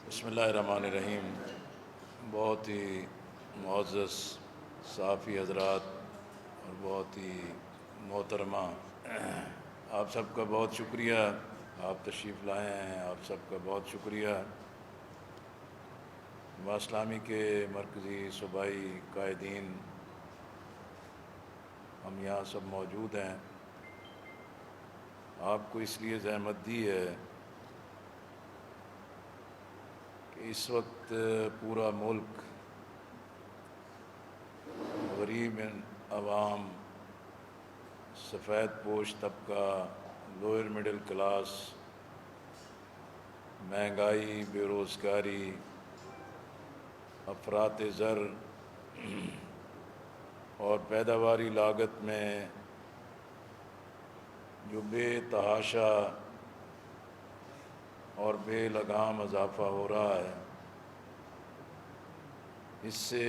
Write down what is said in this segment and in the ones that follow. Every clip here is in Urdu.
بسم اللہ الرحمن الرحیم۔ بہت ہی معزز صحافی حضرات اور بہت ہی محترمہ، آپ سب کا بہت شکریہ، آپ تشریف لائے ہیں، آپ سب کا بہت شکریہ۔ جماعت اسلامی کے مرکزی صوبائی قائدین، ہم یہاں سب موجود ہیں۔ آپ کو اس لیے زحمت دی ہے کہ اس وقت پورا ملک غریب عوام، سفید پوش طبقہ، لوئر مڈل کلاس، مہنگائی، بے روزگاری، افراط زر اور پیداواری لاگت میں جو بے تحاشا اور بے لگام اضافہ ہو رہا ہے، اس سے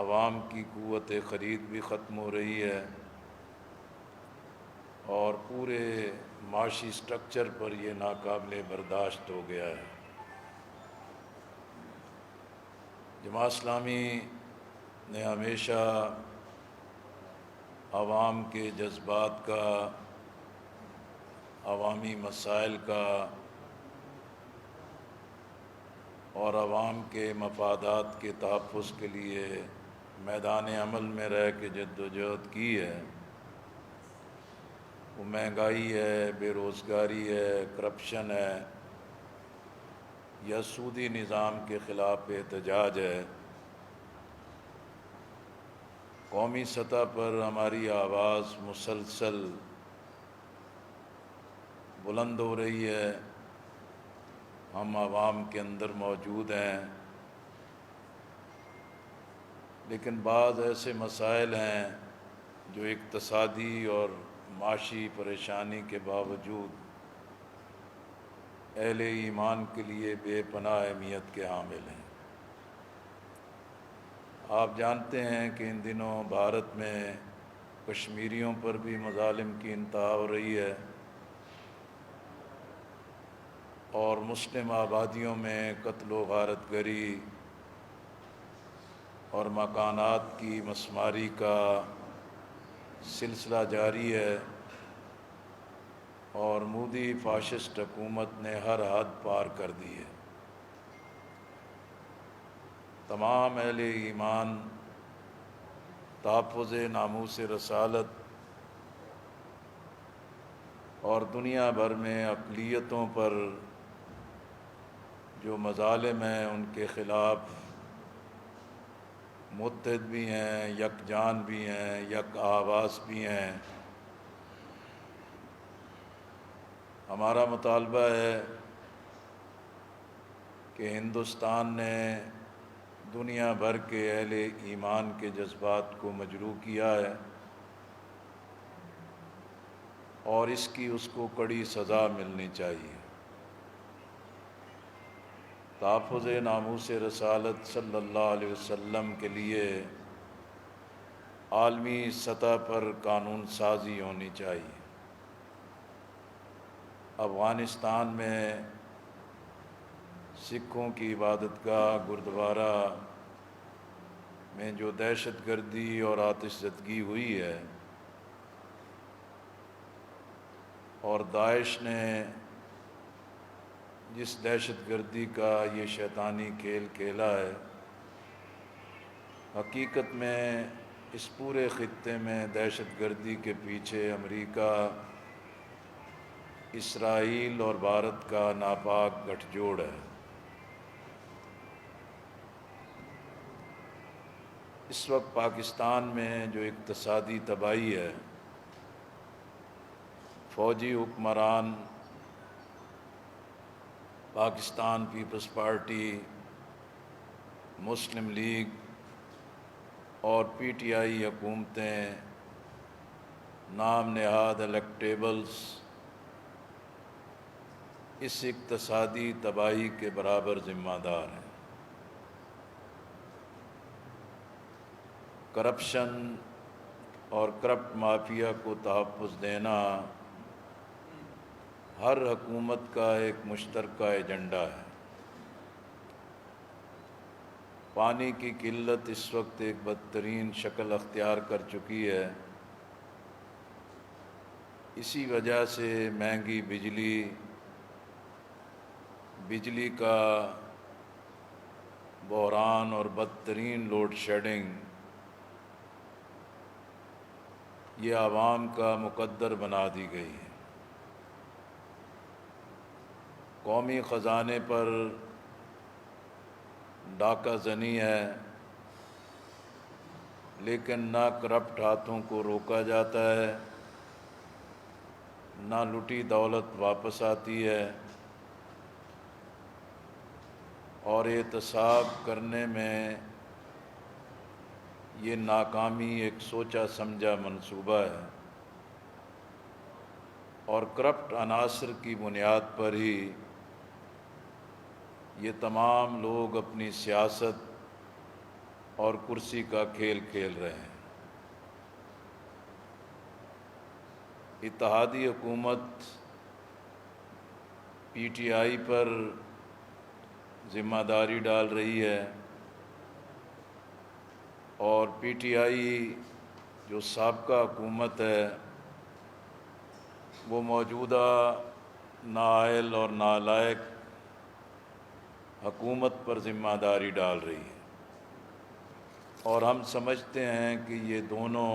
عوام کی قوت خرید بھی ختم ہو رہی ہے اور پورے معاشی سٹرکچر پر یہ ناقابل برداشت ہو گیا ہے۔ جماعت اسلامی نے ہمیشہ عوام کے جذبات کا، عوامی مسائل کا اور عوام کے مفادات کے تحفظ کے لیے میدان عمل میں رہ کے جدوجہد کی ہے۔ وہ مہنگائی ہے، بے روزگاری ہے، کرپشن ہے یا سودی نظام کے خلاف احتجاج ہے۔ قومی سطح پر ہماری آواز مسلسل بلند ہو رہی ہے، ہم عوام کے اندر موجود ہیں، لیکن بعض ایسے مسائل ہیں جو اقتصادی اور معاشی پریشانی کے باوجود اہل ایمان کے لیے بے پناہ اہمیت کے حامل ہیں۔ آپ جانتے ہیں کہ ان دنوں بھارت میں کشمیریوں پر بھی مظالم کی انتہا ہو رہی ہے اور مسلم آبادیوں میں قتل و غارت گری اور مکانات کی مسماری کا سلسلہ جاری ہے، اور مودی فاشسٹ حکومت نے ہر حد پار کر دی ہے۔ تمام اہل ایمان تحفظ ناموس رسالت اور دنیا بھر میں اقلیتوں پر جو مظالم ہیں ان کے خلاف متحد بھی ہیں، یکجان بھی ہیں، یک آواز بھی ہیں۔ ہمارا مطالبہ ہے کہ ہندوستان نے دنیا بھر کے اہل ایمان کے جذبات کو مجروح کیا ہے اور اس کو کڑی سزا ملنی چاہیے۔ تحفظ ناموس رسالت صلی اللہ علیہ وسلم کے لیے عالمی سطح پر قانون سازی ہونی چاہیے۔ افغانستان میں سکھوں کی عبادت گاہ گردوارہ میں جو دہشت گردی اور آتش زدگی ہوئی ہے اور داعش نے جس دہشت گردی کا یہ شیطانی کھیل کھیلا ہے، حقیقت میں اس پورے خطے میں دہشت گردی کے پیچھے امریکہ، اسرائیل اور بھارت کا ناپاک گٹھ جوڑ ہے۔ اس وقت پاکستان میں جو اقتصادی تباہی ہے، فوجی حکمران، پاکستان پیپلز پارٹی، مسلم لیگ اور پی ٹی آئی حکومتیں، نام نہاد الیکٹیبلز اس اقتصادی تباہی کے برابر ذمہ دار ہیں۔ کرپشن اور کرپٹ مافیا کو تحفظ دینا ہر حکومت کا ایک مشترکہ ایجنڈا ہے۔ پانی کی قلت اس وقت ایک بدترین شکل اختیار کر چکی ہے۔ اسی وجہ سے مہنگی بجلی کا بحران اور بدترین لوڈ شیڈنگ یہ عوام کا مقدر بنا دی گئی ہے۔ قومی خزانے پر ڈاکہ زنی ہے، لیکن نہ کرپٹ ہاتھوں کو روکا جاتا ہے، نہ لوٹی دولت واپس آتی ہے، اور احتساب کرنے میں یہ ناکامی ایک سوچا سمجھا منصوبہ ہے، اور کرپٹ عناصر کی بنیاد پر ہی یہ تمام لوگ اپنی سیاست اور کرسی کا کھیل کھیل رہے ہیں۔ اتحادی حکومت پی ٹی آئی پر ذمہ داری ڈال رہی ہے، اور پی ٹی آئی جو سابقہ حکومت ہے وہ موجودہ نااہل اور نالائق حکومت پر ذمہ داری ڈال رہی ہے، اور ہم سمجھتے ہیں کہ یہ دونوں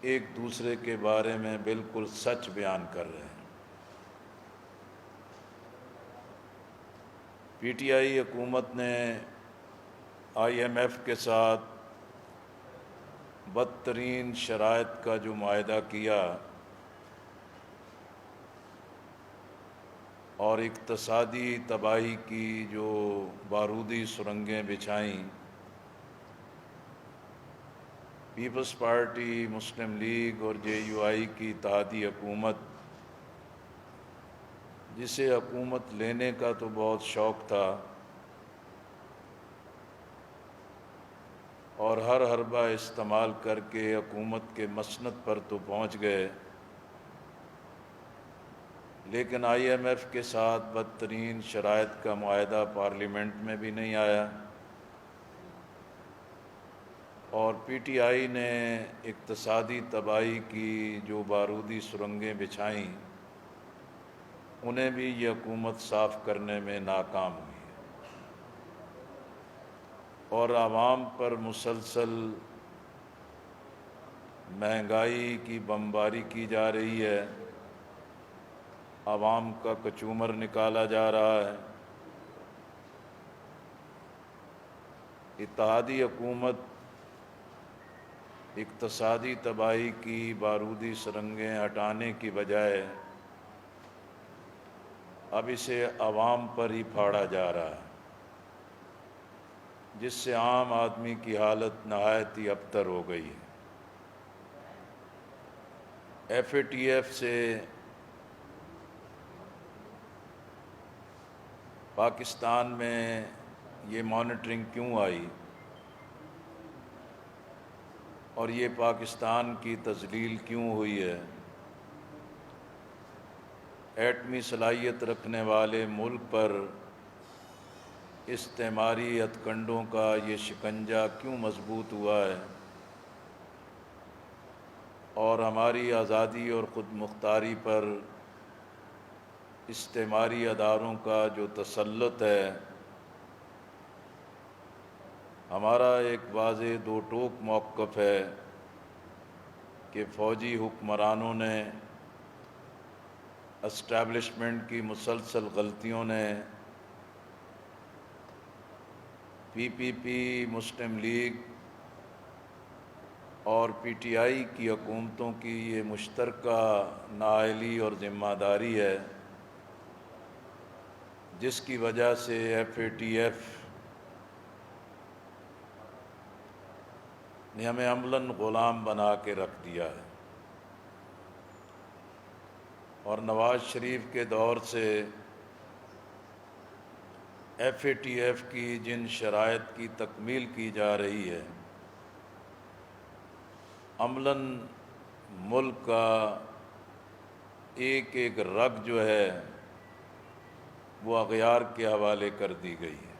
ایک دوسرے کے بارے میں بالکل سچ بیان کر رہے ہیں۔ پی ٹی آئی حکومت نے آئی ایم ایف کے ساتھ بدترین شرائط کا جو معاہدہ کیا اور اقتصادی تباہی کی جو بارودی سرنگیں بچھائیں، پیپلز پارٹی، مسلم لیگ اور جے یو آئی کی اتحادی حکومت، جسے حکومت لینے کا تو بہت شوق تھا اور ہر حربہ استعمال کر کے حکومت کے مسند پر تو پہنچ گئے، لیکن آئی ایم ایف کے ساتھ بدترین شرائط کا معاہدہ پارلیمنٹ میں بھی نہیں آیا، اور پی ٹی آئی نے اقتصادی تباہی کی جو بارودی سرنگیں بچھائیں انہیں بھی یہ حکومت صاف کرنے میں ناکام ہوئی، اور عوام پر مسلسل مہنگائی کی بمباری کی جا رہی ہے، عوام کا کچومر نکالا جا رہا ہے۔ اتحادی حکومت اقتصادی تباہی کی بارودی سرنگیں ہٹانے کی بجائے اب اسے عوام پر ہی پھاڑا جا رہا ہے، جس سے عام آدمی کی حالت نہایت ہی ابتر ہو گئی ہے۔ ایف اے ٹی ایف سے پاکستان میں یہ مانیٹرنگ کیوں آئی اور یہ پاکستان کی تذلیل کیوں ہوئی ہے؟ ایٹمی صلاحیت رکھنے والے ملک پر استعماری ہتھ کنڈوں کا یہ شکنجہ کیوں مضبوط ہوا ہے، اور ہماری آزادی اور خود مختاری پر استعماری اداروں کا جو تسلط ہے؟ ہمارا ایک واضح دو ٹوک موقف ہے کہ فوجی حکمرانوں نے، اسٹیبلشمنٹ کی مسلسل غلطیوں نے، پی پی پی، مسلم لیگ اور پی ٹی آئی کی حکومتوں کی یہ مشترکہ نااہلی اور ذمہ داری ہے، جس کی وجہ سے ایف اے ٹی ایف نے ہمیں عملاً غلام بنا کے رکھ دیا ہے، اور نواز شریف کے دور سے ایف اے ٹی ایف کی جن شرائط کی تکمیل کی جا رہی ہے، عملاً ملک کا ایک ایک رگ جو ہے وہ اغیار کے حوالے کر دی گئی ہے۔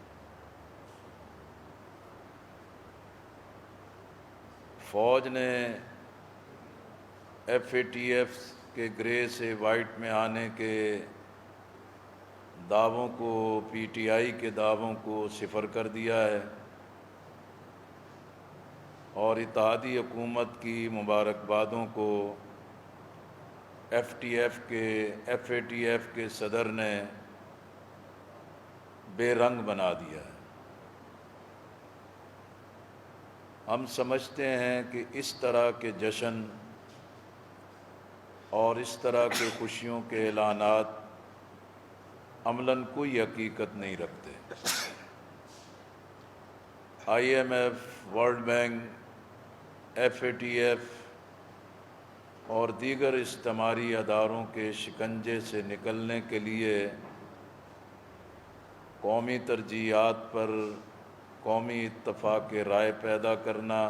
فوج نے ایف اے ٹی ایف کے گرے سے وائٹ میں آنے کے دعووں کو، پی ٹی آئی کے دعووں کو صفر کر دیا ہے، اور اتحادی حکومت کی مبارکبادوں کو ایف اے ٹی ایف کے صدر نے بے رنگ بنا دیا ہے۔ ہم سمجھتے ہیں کہ اس طرح کے جشن اور اس طرح کے خوشیوں کے اعلانات عملاً کوئی حقیقت نہیں رکھتے۔ I M F, World Bank, F A T F اور دیگر استعماری اداروں کے شکنجے سے نکلنے کے لیے قومی ترجیحات پر قومی اتفاق رائے پیدا کرنا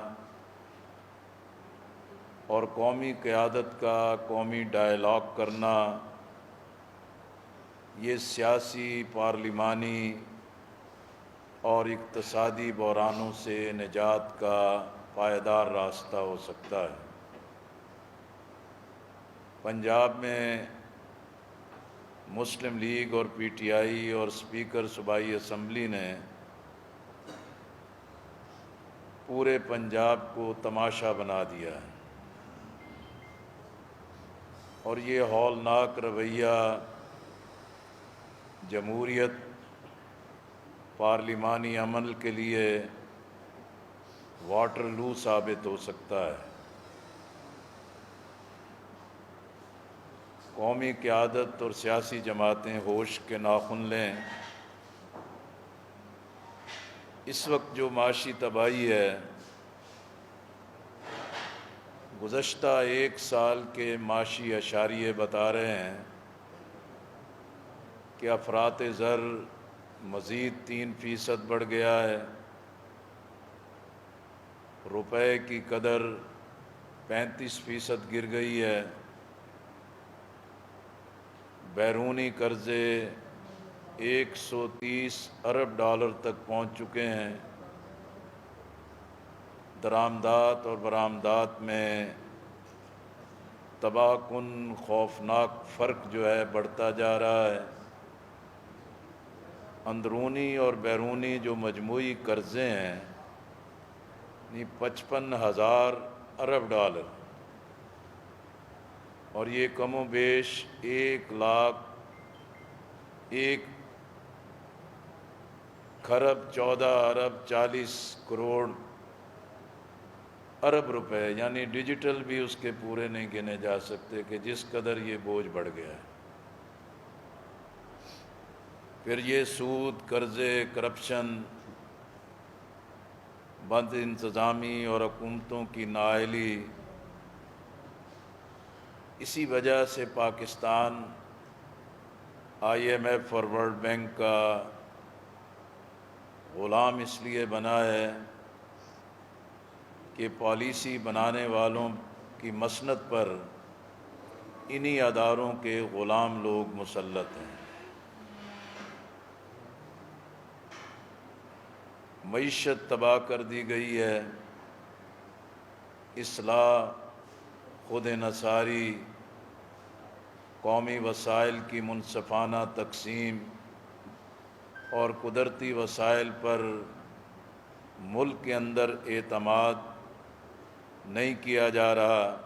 اور قومی قیادت کا قومی ڈائیلاگ کرنا، یہ سیاسی، پارلیمانی اور اقتصادی بحرانوں سے نجات کا پائیدار راستہ ہو سکتا ہے۔ پنجاب میں مسلم لیگ اور پی ٹی آئی اور اسپیکر صوبائی اسمبلی نے پورے پنجاب کو تماشا بنا دیا ہے، اور یہ ہولناک رویہ جمہوریت، پارلیمانی عمل کے لیے واٹر لو ثابت ہو سکتا ہے۔ قومی قیادت اور سیاسی جماعتیں ہوش کے ناخن لیں۔ اس وقت جو معاشی تباہی ہے، گزشتہ ایک سال کے معاشی اشاریے بتا رہے ہیں کہ افراط زر مزید 3% بڑھ گیا ہے، روپے کی قدر 35% گر گئی ہے، بیرونی قرضے 130 ارب ڈالر تک پہنچ چکے ہیں، درآمدات اور برآمدات میں تباہ کن خوفناک فرق جو ہے بڑھتا جا رہا ہے۔ اندرونی اور بیرونی جو مجموعی قرضے ہیں، 55,000 ارب ڈالر، اور یہ کم و بیش 1,14,40 ارب روپے، یعنی ڈیجیٹل بھی اس کے پورے نہیں گنے جا سکتے کہ جس قدر یہ بوجھ بڑھ گیا ہے۔ پھر یہ سود، قرضے، کرپشن، بد انتظامی اور حکومتوں کی نااہلی، اسی وجہ سے پاکستان آئی ایم ایف اور ورلڈ بینک کا غلام اس لیے بنا ہے کہ پالیسی بنانے والوں کی مسند پر انہی اداروں کے غلام لوگ مسلط ہیں۔ معیشت تباہ کر دی گئی ہے، اصلاح، خود انحصاری، قومی وسائل کی منصفانہ تقسیم اور قدرتی وسائل پر ملک کے اندر اعتماد نہیں کیا جا رہا،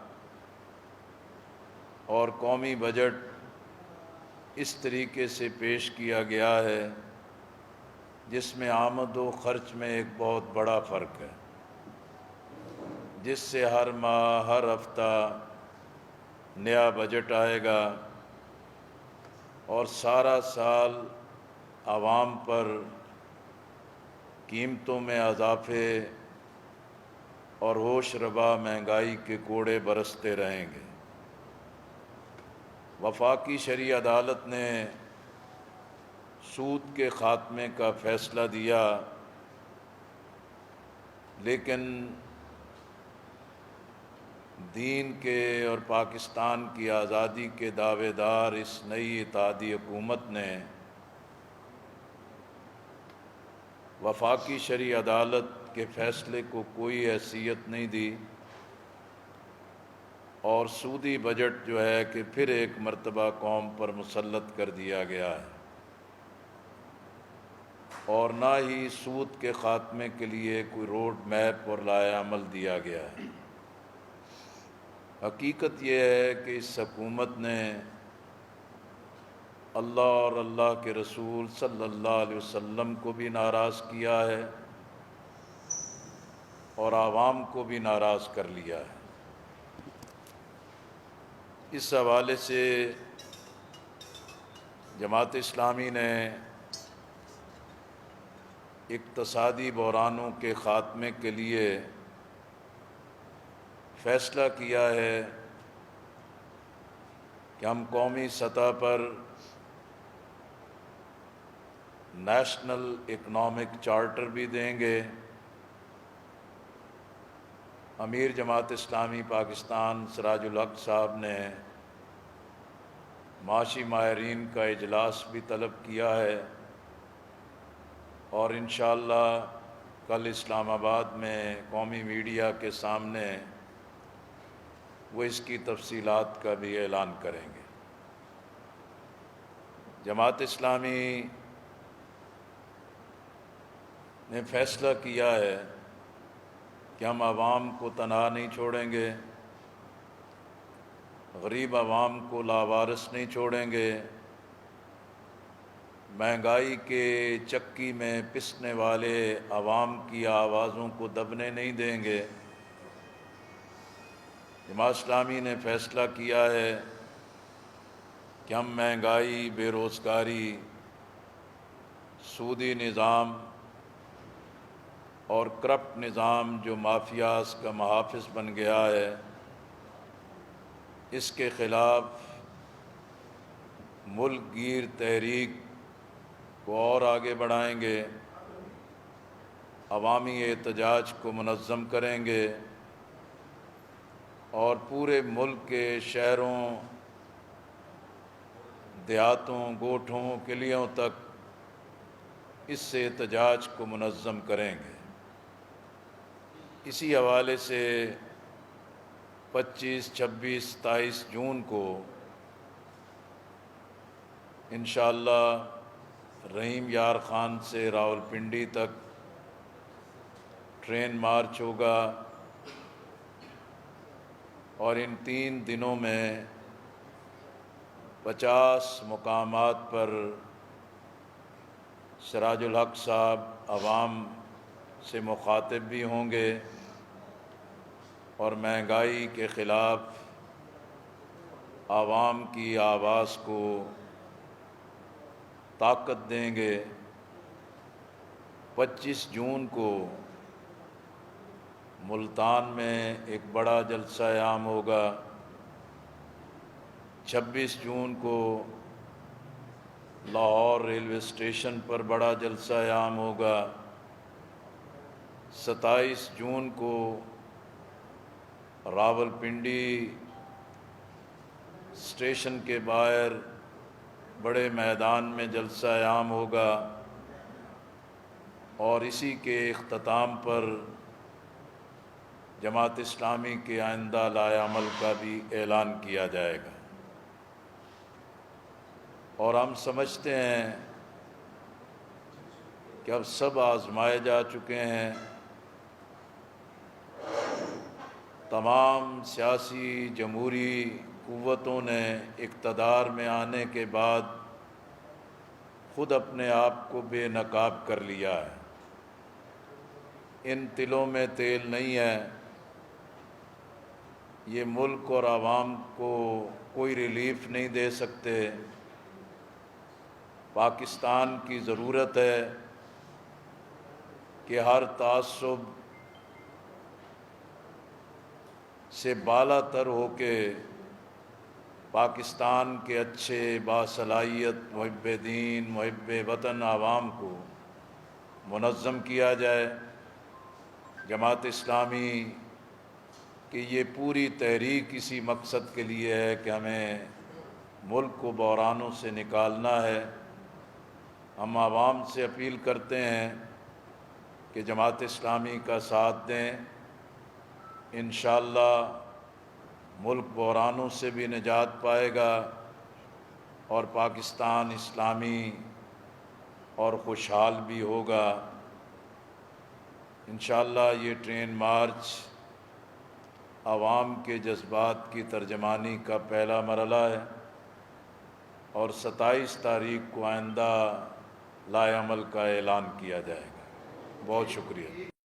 اور قومی بجٹ اس طریقے سے پیش کیا گیا ہے جس میں آمد و خرچ میں ایک بہت بڑا فرق ہے، جس سے ہر ماہ، ہر ہفتہ نیا بجٹ آئے گا اور سارا سال عوام پر قیمتوں میں اضافے اور ہوش ربا مہنگائی کے کوڑے برستے رہیں گے۔ وفاقی شرعی عدالت نے سود کے خاتمے کا فیصلہ دیا، لیکن دین کے اور پاکستان کی آزادی کے دعوے دار اس نئی اتحادی حکومت نے وفاقی شرعی عدالت کے فیصلے کو کوئی حیثیت نہیں دی اور سودی بجٹ جو ہے کہ پھر ایک مرتبہ قوم پر مسلط کر دیا گیا ہے، اور نہ ہی سود کے خاتمے کے لیے کوئی روڈ میپ اور لائحہ عمل دیا گیا ہے۔ حقیقت یہ ہے کہ اس حکومت نے اللہ اور اللہ کے رسول صلی اللہ علیہ وسلم کو بھی ناراض کیا ہے اور عوام کو بھی ناراض کر لیا ہے۔ اس حوالے سے جماعت اسلامی نے اقتصادی بحرانوں کے خاتمے کے لیے فیصلہ کیا ہے کہ ہم قومی سطح پر نیشنل اکنامک چارٹر بھی دیں گے۔ امیر جماعت اسلامی پاکستان سراج الحق صاحب نے معاشی ماہرین کا اجلاس بھی طلب کیا ہے، اور انشاءاللہ کل اسلام آباد میں قومی میڈیا کے سامنے وہ اس کی تفصیلات کا بھی اعلان کریں گے۔ جماعت اسلامی نے فیصلہ کیا ہے کہ ہم عوام کو تنہا نہیں چھوڑیں گے، غریب عوام کو لاوارث نہیں چھوڑیں گے، مہنگائی کے چکی میں پسنے والے عوام کی آوازوں کو دبنے نہیں دیں گے۔ جماعت اسلامی نے فیصلہ کیا ہے کہ ہم مہنگائی، بے روزگاری، سودی نظام اور کرپٹ نظام جو مافیاز کا محافظ بن گیا ہے، اس کے خلاف ملک گیر تحریک کو اور آگے بڑھائیں گے، عوامی احتجاج کو منظم کریں گے اور پورے ملک کے شہروں، دیہاتوں، گوٹھوں، قلیوں تک اس سے احتجاج کو منظم کریں گے۔ اسی حوالے سے 25، 26، 27 جون کو انشاءاللہ رحیم یار خان سے راولپنڈی تک ٹرین مارچ ہوگا، اور ان 3 دنوں میں 50 مقامات پر سراج الحق صاحب عوام سے مخاطب بھی ہوں گے اور مہنگائی کے خلاف عوام کی آواز کو طاقت دیں گے۔ 25 جون کو ملتان میں ایک بڑا جلسہ عام ہوگا، 26 جون کو لاہور ریلوے اسٹیشن پر بڑا جلسہ عام ہوگا، 27 جون کو راولپنڈی اسٹیشن کے باہر بڑے میدان میں جلسہ عام ہوگا، اور اسی کے اختتام پر جماعت اسلامی کے آئندہ لائحہ عمل کا بھی اعلان کیا جائے گا۔ اور ہم سمجھتے ہیں کہ اب سب آزمائے جا چکے ہیں، تمام سیاسی جمہوری قوتوں نے اقتدار میں آنے کے بعد خود اپنے آپ کو بے نقاب کر لیا ہے۔ ان تلوں میں تیل نہیں ہے، یہ ملک اور عوام کو کوئی ریلیف نہیں دے سکتے۔ پاکستان کی ضرورت ہے کہ ہر تعصب سے بالا تر ہو کے پاکستان کے اچھے باصلاحیت محب دین، محب وطن عوام کو منظم کیا جائے۔ جماعت اسلامی کہ یہ پوری تحریک اسی مقصد کے لیے ہے کہ ہمیں ملک کو بحرانوں سے نکالنا ہے۔ ہم عوام سے اپیل کرتے ہیں کہ جماعت اسلامی کا ساتھ دیں، انشاءاللہ ملک بحرانوں سے بھی نجات پائے گا اور پاکستان اسلامی اور خوشحال بھی ہوگا۔ انشاءاللہ یہ ٹرین مارچ عوام کے جذبات کی ترجمانی کا پہلا مرحلہ ہے اور 27 تاریخ کو آئندہ لائے عمل کا اعلان کیا جائے گا۔ بہت شکریہ۔